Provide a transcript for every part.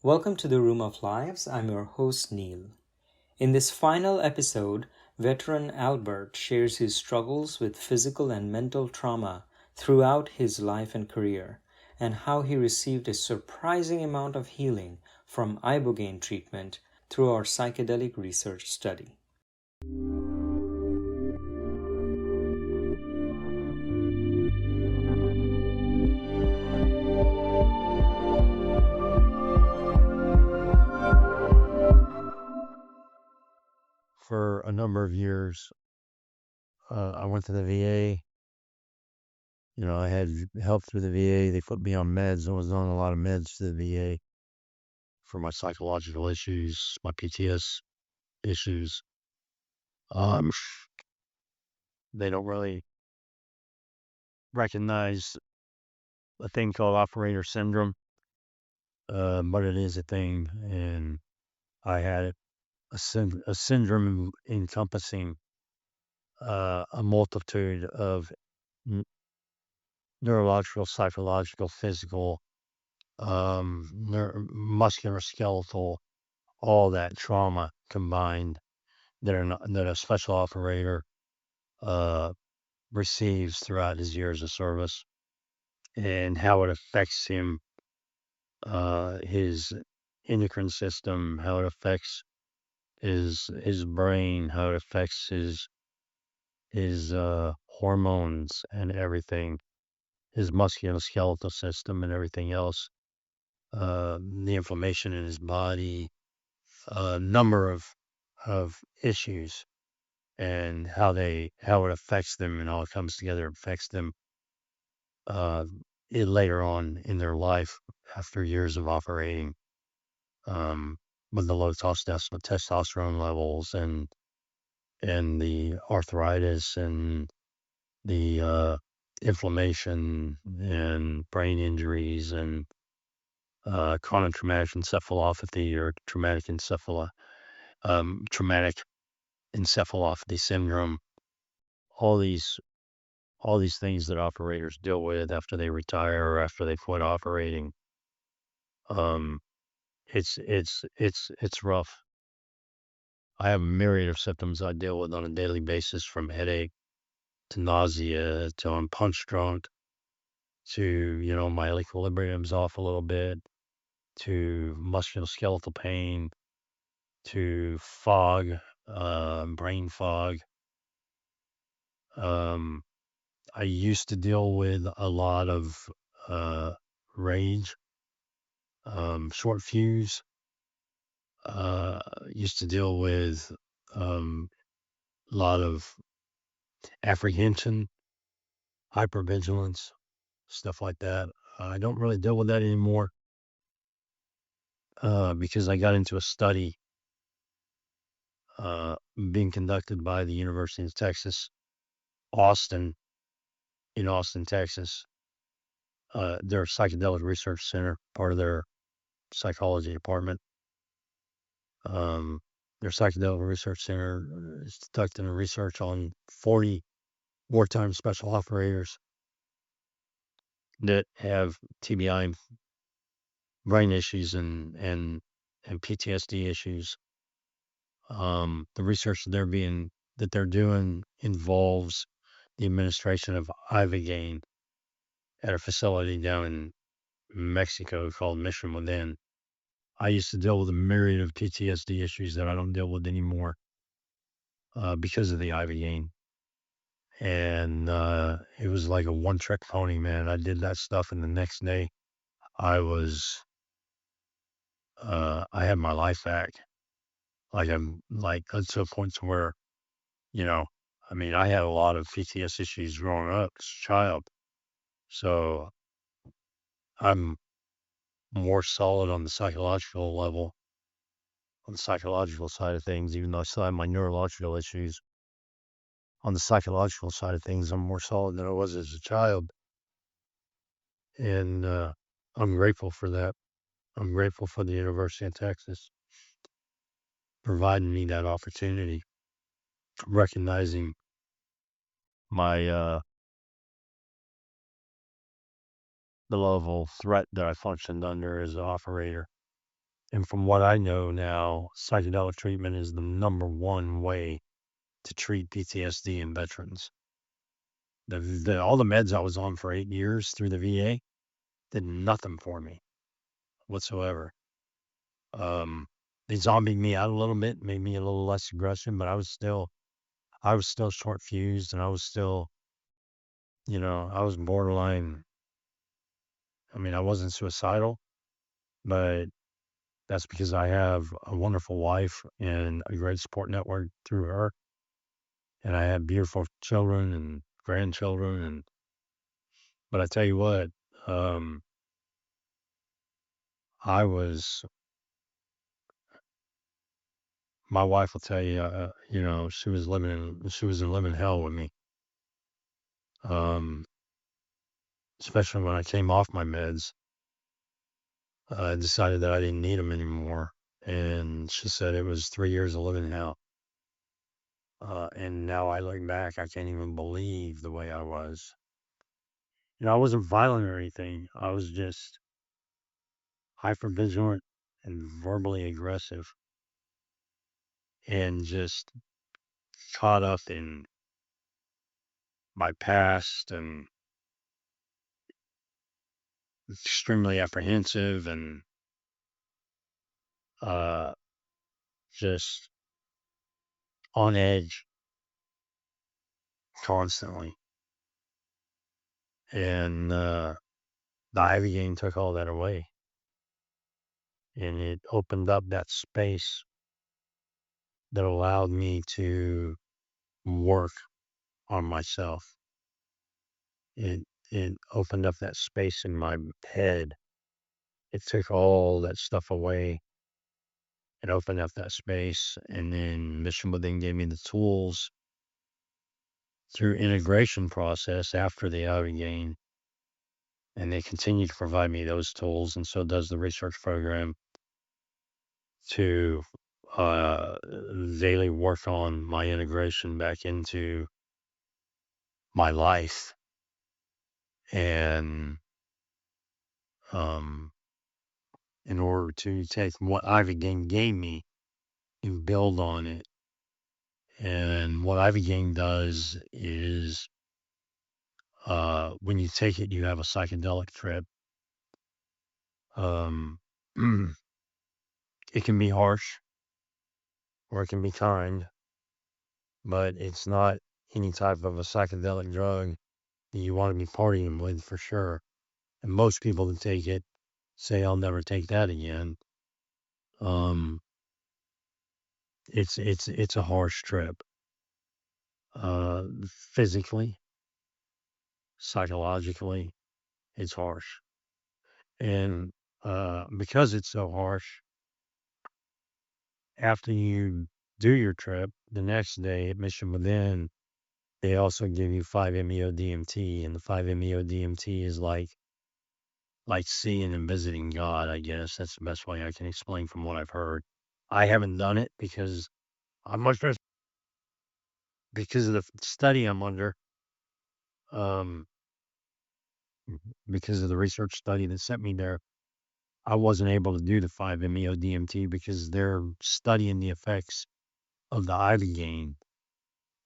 Welcome to the Room of Lives. I'm your host, Neil. In this final episode, veteran Albert shares his struggles with physical and mental trauma throughout his life and career, and how he received a surprising amount of healing from Ibogaine treatment through our psychedelic research study. For a number of years, I went to the VA. I had help through the VA. They put me on meds. I was on a lot of meds to the VA for my psychological issues, my PTS issues. Um, they don't really recognize a thing called operator syndrome, but it is a thing, and I had it, a syndrome encompassing a multitude of n- neurological, psychological, physical, muscular, skeletal, all that trauma combined that a special operator uh, receives throughout his years of service, and how it affects him, his endocrine system, how it affects his brain, how it affects his hormones and everything, his musculoskeletal system and everything else, the inflammation in his body, a number of issues, and how it affects them and how it comes together affects them uh, later on in their life after years of operating, um, with the low testosterone levels and the arthritis and the inflammation and brain injuries and chronic traumatic encephalopathy or traumatic encephalopathy syndrome, all these all these things that operators deal with after they retire or after they quit operating. Um, it's rough. I have a myriad of symptoms I deal with on a daily basis, from headache to nausea to I'm punch drunk to my equilibrium's off a little bit to musculoskeletal pain to fog, brain fog. Um, I used to deal with a lot of uh, rage, short fuse. Uh, Used to deal with a lot of apprehension, hypervigilance, stuff like that. I don't really deal with that anymore because I got into a study being conducted by the University of Texas, Austin, in Austin, Texas. Their psychedelic research center, part of their psychology department. Um, their psychedelic research center is conducting research on 40 wartime special operators that have TBI, brain issues, and PTSD issues. The research that they're doing involves the administration of Ibogaine at a facility down in Mexico called Mission Within. I used to deal with a myriad of PTSD issues that I don't deal with anymore because of the Ibogaine. And it was like a one-trick pony, man. I did that stuff, and the next day I was I had my life back. Like I'm like to a point to where you know, I mean, I had a lot of PTS issues growing up as a child, so I'm more solid on the psychological level, on the psychological side of things. Even though I still have my neurological issues, on the psychological side of things, I'm more solid than I was as a child, and I'm grateful for that. I'm grateful for the University of Texas providing me that opportunity, recognizing my the level of threat that I functioned under as an operator, And from what I know now, psychedelic treatment is the number one way to treat PTSD in veterans. All the meds I was on for 8 years through the VA did nothing for me whatsoever. Um, they zombied me out a little bit, made me a little less aggressive, but I was still short fused, and I was still, I was borderline. I mean, I wasn't suicidal, but that's because I have a wonderful wife and a great support network through her, and I have beautiful children and grandchildren. And but I tell you what, um, I was my wife will tell you, she was in living hell with me. Um, Especially when I came off my meds, I decided that I didn't need them anymore, and she said it was 3 years of living hell. And now I look back, I can't even believe the way I was. I wasn't violent or anything. I was just hyper vigilant and verbally aggressive, and just caught up in my past, and extremely apprehensive, and uh, just on edge constantly. And the Ibogaine took all that away, and it opened up that space that allowed me to work on myself. It opened up that space in my head. It took all that stuff away. It opened up that space, and then Mission Within gave me the tools through integration process after the Ibogaine, and they continue to provide me those tools, and so does the research program, to uh, daily work on my integration back into my life, and um, in order to take what Ibogaine gave me and build on it. And what Ibogaine does is, when you take it, you have a psychedelic trip. Um, it can be harsh or it can be kind, but it's not any type of a psychedelic drug that you want to be partying with for sure. And most people that take it say, "I'll never take that again." Um, it's a harsh trip, physically, psychologically. It's harsh, and because it's so harsh, after you do your trip, the next day at Mission Within, they also give you 5-MeO DMT, and the 5-MeO DMT is like seeing and visiting God. I guess that's the best way I can explain from what I've heard. I haven't done it because I'm much because of the study I'm under, um, because of the research study that sent me there. I wasn't able to do the 5-MeO DMT because they're studying the effects of the Ibogaine.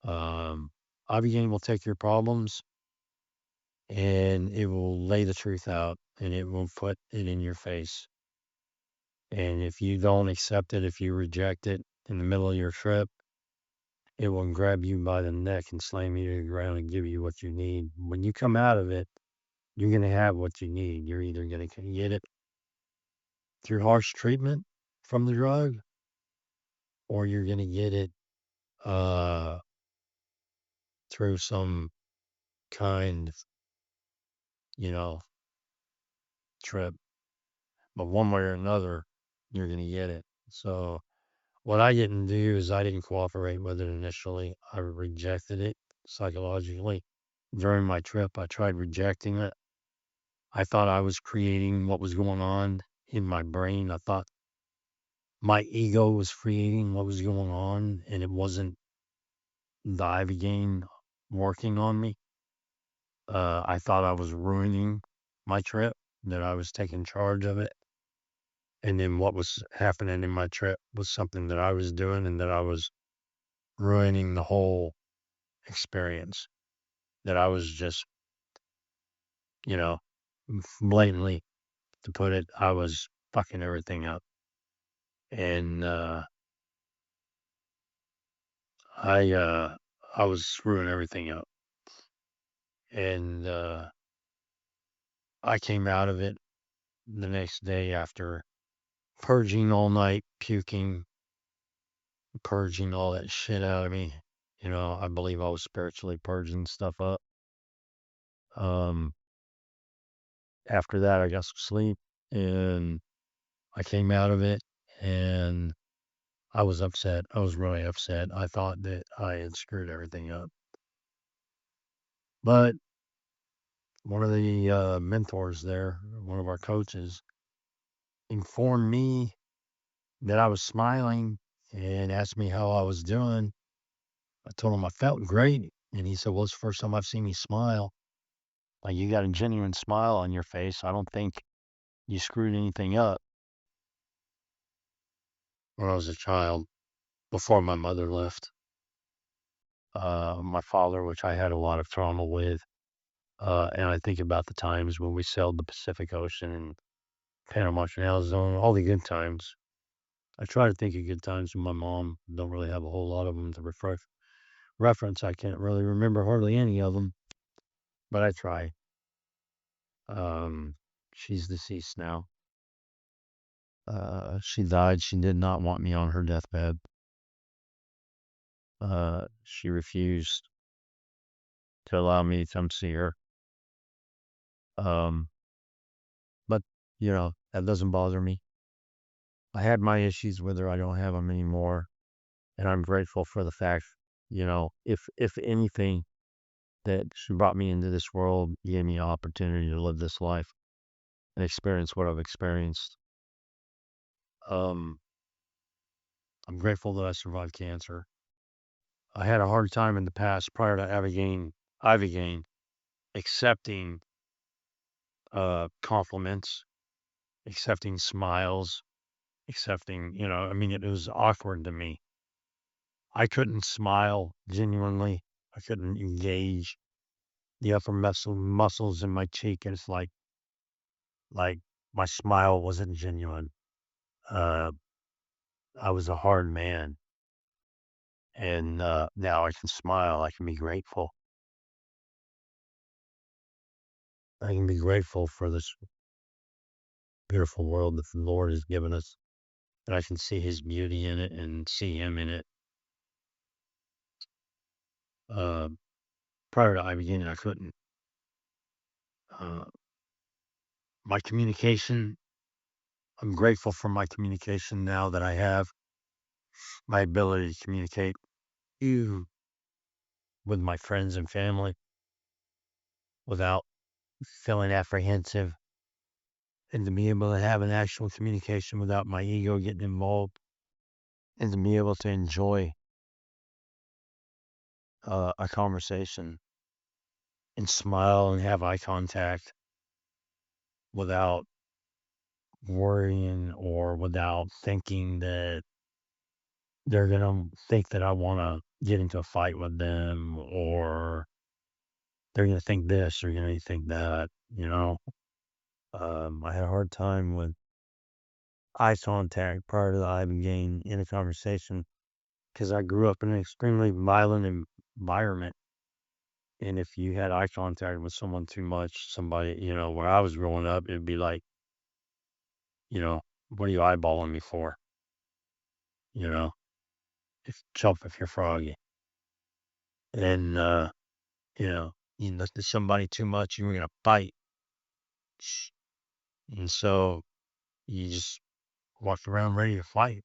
Um, Ibogaine will take your problems and it will lay the truth out, and it will put it in your face. And if you don't accept it, if you reject it in the middle of your trip, it will grab you by the neck and slam you to the ground and give you what you need. When you come out of it, you're going to have what you need. You're either going to get it through harsh treatment from the drug, or you're going to get it uh, through some kind, you know, trip. But one way or another, you're going to get it. So what I didn't do is I didn't cooperate with it initially. I rejected it psychologically. During my trip, I tried rejecting it. I thought I was creating what was going on in my brain. I thought my ego was creating what was going on, and it wasn't the Ibogaine working on me. I thought I was ruining my trip, that I was taking charge of it. And then what was happening in my trip was something that I was doing and that I was ruining the whole experience. That I was just, you know, blatantly to put it, I was fucking everything up. And I I was screwing everything up. And I came out of it the next day after purging all night, puking, purging all that shit out of me. I believe I was spiritually purging stuff up. Um, After that, I got some sleep and I came out of it and I was upset. I was really upset. I thought that I had screwed everything up. But one of the mentors there, one of our coaches, informed me that I was smiling and asked me how I was doing. I told him I felt great. And he said, well, it's the first time I've seen you smile. Like, you got a genuine smile on your face. I don't think you screwed anything up. When I was a child, before my mother left, my father, which I had a lot of trauma with, and I think about the times when we sailed the Pacific Ocean and Panama Canal Zone, all the good times. I try to think of good times with my mom. Don't really have a whole lot of them to reference. I can't really remember hardly any of them, but I try. Um, she's deceased now. She died. She did not want me on her deathbed. She refused to allow me to come see her. Um, but that doesn't bother me. I had my issues with her. I don't have them anymore, and I'm grateful for the fact, if anything, that she brought me into this world, gave me an opportunity to live this life and experience what I've experienced. Um, I'm grateful that I survived cancer. I had a hard time in the past prior to Ibogaine accepting compliments, accepting smiles, accepting, I mean, it was awkward to me. I couldn't smile genuinely. I couldn't engage the upper muscles in my cheek. And it's like my smile wasn't genuine. Uh, I was a hard man. And now I can smile. I can be grateful. I can be grateful for this beautiful world that the Lord has given us. And I can see his beauty in it and see him in it. Uh, Prior to I beginning, I couldn't. Uh, my communication, I'm grateful for my communication now that I have my ability to communicate you with my friends and family without feeling apprehensive and to be able to have an actual communication without my ego getting involved and to be able to enjoy a conversation and smile and have eye contact without worrying or without thinking that they're going to think that I want to get into a fight with them or they're going to think this or going to think that, you know. I had a hard time with eye contact prior to the Ibogaine in a conversation because I grew up in an extremely violent environment. And if you had eye contact with someone too much, somebody, where I was growing up, it'd be like, what are you eyeballing me for? You know, if jump if you're froggy. And, you look at somebody too much, you're going to bite. And so you just walk around ready to fight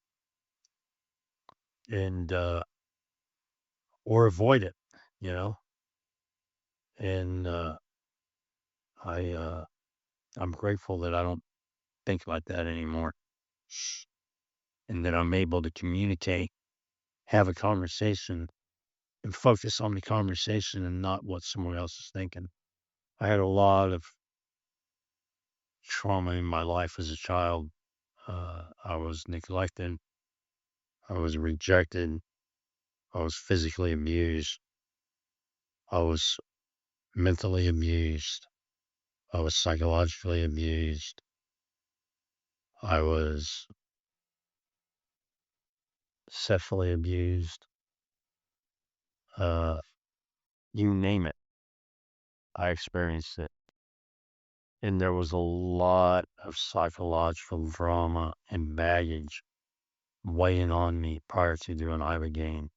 and, or avoid it, you know? And, I, uh, I'm grateful that I don't think like that anymore and that I'm able to communicate, have a conversation and focus on the conversation and not what someone else is thinking. I had a lot of trauma in my life as a child. I was neglected. I was rejected. I was physically abused. I was mentally abused. I was psychologically abused. I was sexually abused. Uh, you name it. I experienced it. And there was a lot of psychological drama and baggage weighing on me prior to doing Ibogaine.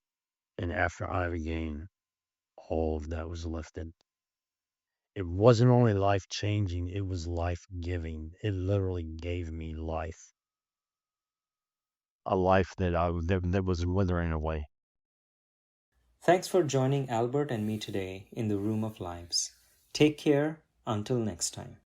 And after Ibogaine, all of that was lifted. It wasn't only life changing, it was life giving. It literally gave me life. A life that was withering away. Thanks for joining Albert and me today in the Room of Lives. Take care until next time.